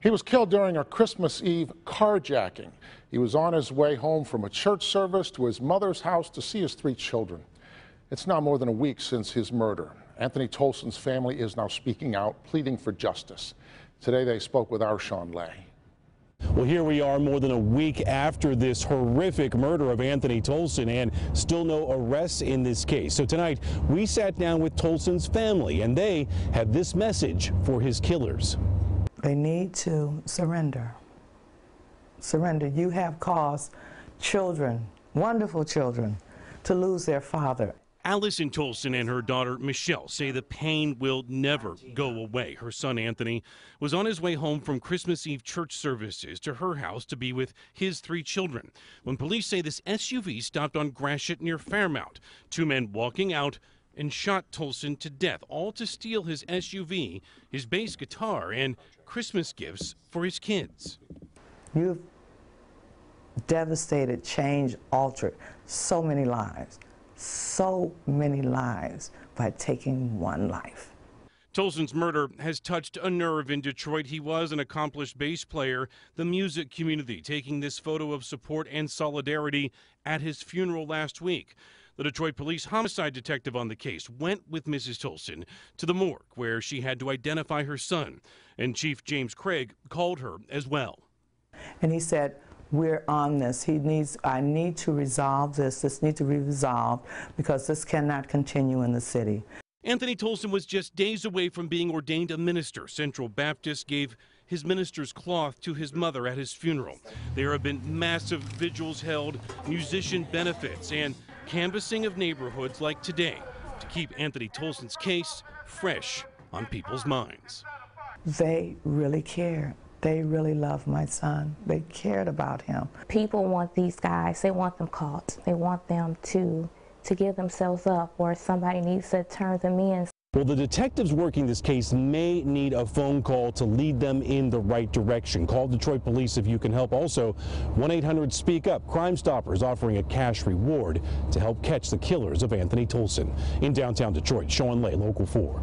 He was killed during a Christmas Eve carjacking. He was on his way home from a church service to his mother's house to see his 3 children. It's now more than a week since his murder. Anthony Tolson's family is now speaking out, pleading for justice. Today they spoke with our Sean Lay. Well, here we are more than a week after this horrific murder of Anthony Tolson, and still no arrests in this case. So tonight we sat down with Tolson's family, and they had this message for his killers. They need to surrender. Surrender. You have caused children, wonderful children, to lose their father. Allison Tolson and her daughter Michelle say the pain will never go away. Her son Anthony was on his way home from Christmas Eve church services to her house to be with his 3 children when police say this SUV stopped on Gratiot near Fairmount. 2 men walking out and shot Tolson to death, all to steal his SUV, his bass guitar, and Christmas gifts for his kids. You've devastated, changed, altered so many lives by taking one life. Tolson's murder has touched a nerve in Detroit. He was an accomplished bass player. The music community taking this photo of support and solidarity at his funeral last week. The Detroit police homicide detective on the case went with Mrs. Tolson to the morgue where she had to identify her son, and Chief James Craig called her as well. And he said, we're on this. I need to resolve this. This needs to be resolved because this cannot continue in the city. Anthony Tolson was just days away from being ordained a minister. Central Baptist gave his minister's cloth to his mother at his funeral. There have been massive vigils held, musician benefits, and canvassing of neighborhoods like today to keep Anthony Tolson's case fresh on people's minds. They really care. They really love my son. They cared about him. People want these guys, they want them caught. They want them to give themselves up, or somebody needs to turn them in. Well, the detectives working this case may need a phone call to lead them in the right direction. Call Detroit Police if you can help. Also, 1-800-SPEAK-UP. Crime Stoppers offering a cash reward to help catch the killers of Anthony Tolson. In downtown Detroit, Sean Lay, Local 4.